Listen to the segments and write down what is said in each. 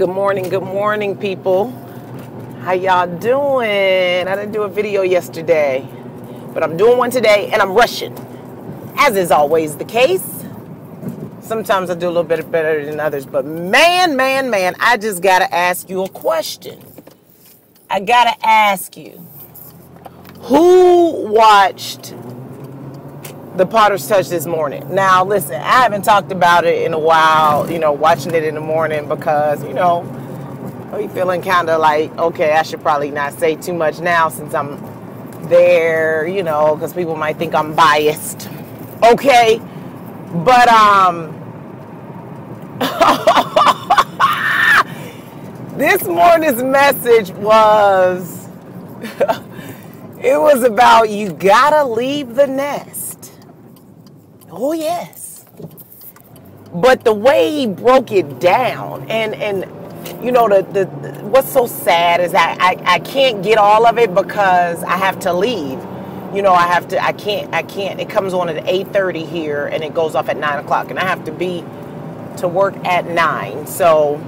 Good morning, people. How y'all doing? I didn't do a video yesterday, but I'm doing one today, and I'm rushing, as is always the case. Sometimes I do a little bit better than others, but man, I just gotta ask you a question. I gotta ask you, who watched the Potter's Touch this morning? Now, listen, I haven't talked about it in a while, watching it in the morning because, I'm feeling kind of like, okay, I should probably not say too much now since I'm there, because people might think I'm biased. Okay. But, this morning's message was, it was about you gotta leave the nest. Oh, yes. But the way he broke it down and what's so sad is I can't get all of it because I have to leave. I can't. It comes on at 8:30 here and it goes off at 9 o'clock and I have to be to work at 9. So,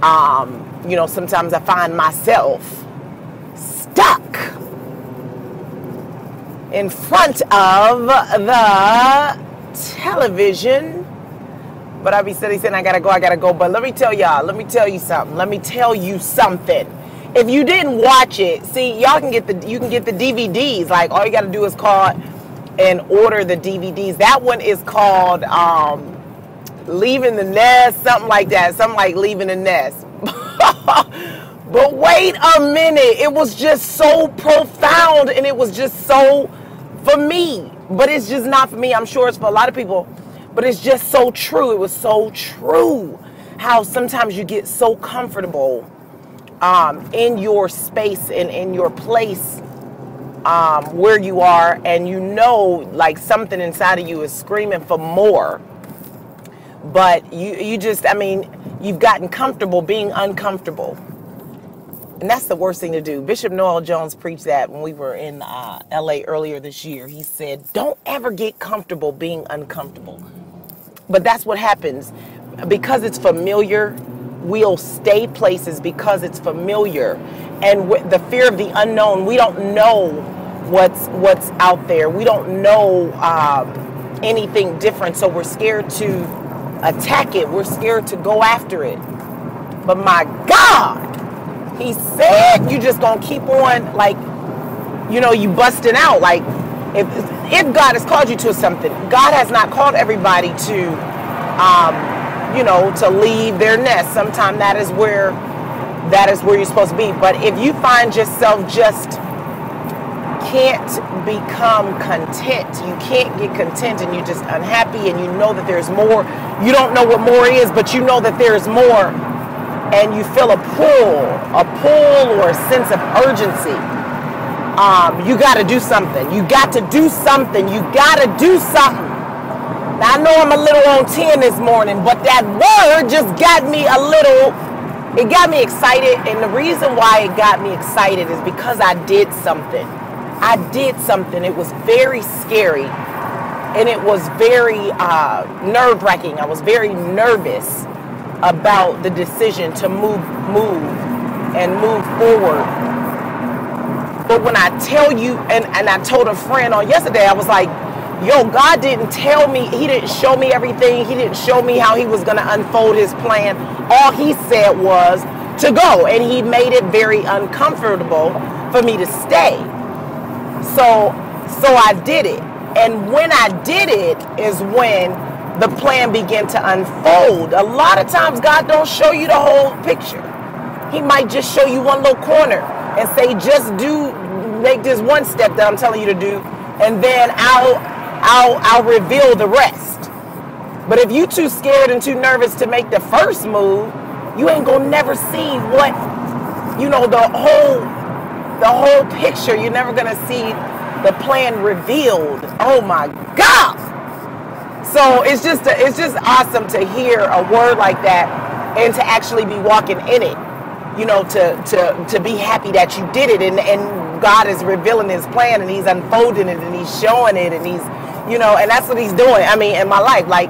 sometimes I find myself stuck in front of the television. But I be steady saying I gotta go. But let me tell you something. If you didn't watch it, see, you can get the DVDs. Like, all you gotta do is call and order the DVDs. That one is called Leaving the Nest, something like that. Something like Leaving the Nest. But wait a minute, it was just so profound and it was just so for me. But it's just not for me. I'm sure it's for a lot of people. But it's just so true. It was so true how sometimes you get so comfortable in your space and in your place where you are, and like something inside of you is screaming for more. But you've gotten comfortable being uncomfortable. And that's the worst thing to do. Bishop Noel Jones preached that when we were in LA earlier this year. He said, don't ever get comfortable being uncomfortable. But that's what happens. Because it's familiar, we'll stay places because it's familiar. And with the fear of the unknown, we don't know what's out there. We don't know anything different. So we're scared to attack it. We're scared to go after it. But my God, he said you just gonna keep on, like, you busting out. Like, if God has called you to something, God has not called everybody to, to leave their nest. Sometimes that is where you're supposed to be. But if you find yourself just can't become content, you can't get content, and you're just unhappy, and you know that there's more. You don't know what more is, but you know that there's more, and you feel a pull or a sense of urgency. You got to do something. You got to do something. Now, I know I'm a little on 10 this morning, but that word just got me it got me excited. And the reason why it got me excited is because I did something. It was very scary, and it was very nerve-wracking. I was very nervous about the decision to move forward. But when I tell you, and I told a friend on yesterday, I was like, God didn't tell me, he didn't show me everything. He didn't show me how he was going to unfold his plan. All he said was to go, and he made it very uncomfortable for me to stay. So I did it. And when I did it is when the plan began to unfold. A lot of times God don't show you the whole picture. He might just show you one little corner and say, make this one step that I'm telling you to do, and then I'll reveal the rest. But if you too scared and too nervous to make the first move, you ain't gonna never see what, the whole picture. You're never gonna see the plan revealed. Oh my God. So it's just awesome to hear a word like that and to actually be walking in it, to be happy that you did it, and God is revealing his plan, and he's unfolding it, and he's showing it, and he's, and that's what he's doing. I mean, in my life, like,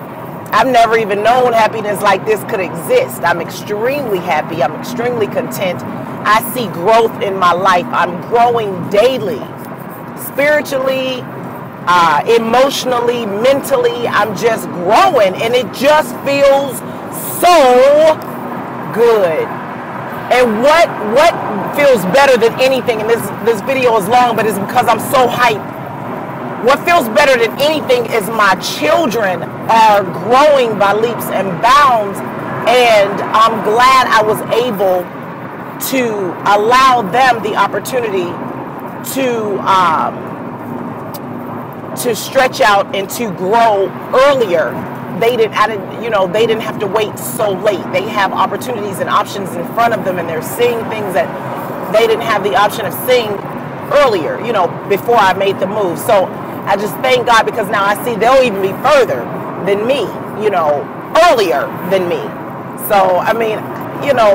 I've never even known happiness like this could exist. I'm extremely happy. I'm extremely content. I see growth in my life. I'm growing daily, spiritually, emotionally, mentally. I'm just growing, and it just feels so good. And what feels better than anything, and this video is long, but it's because I'm so hyped. What feels better than anything is my children are growing by leaps and bounds, and I'm glad I was able to allow them the opportunity to stretch out and to grow earlier. They didn't have to wait so late. They have opportunities and options in front of them, and they're seeing things that they didn't have the option of seeing earlier, before I made the move. So I just thank God, because now I see they'll even be further than me, earlier than me. So, I mean,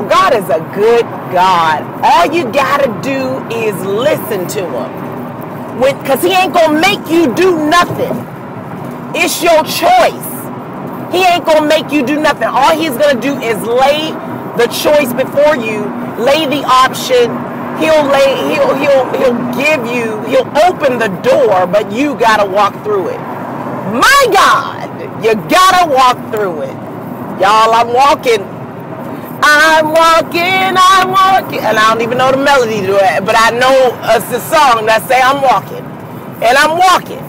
God is a good God. All you gotta do is listen to him. Because he ain't gonna make you do nothing. It's your choice. He ain't gonna make you do nothing. All he's gonna do is lay the choice before you, lay the option. He'll open the door, but you gotta walk through it. My God, you gotta walk through it. Y'all, I'm walking, and I don't even know the melody to it, but I know it's the song that say I'm walking, and I'm walking.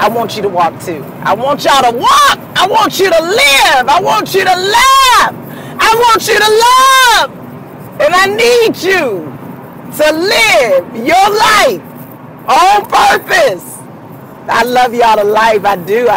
I want you to walk too. I want y'all to walk. I want you to live. I want you to laugh. I want you to love. And I need you to live your life on purpose. I love y'all to life. I do.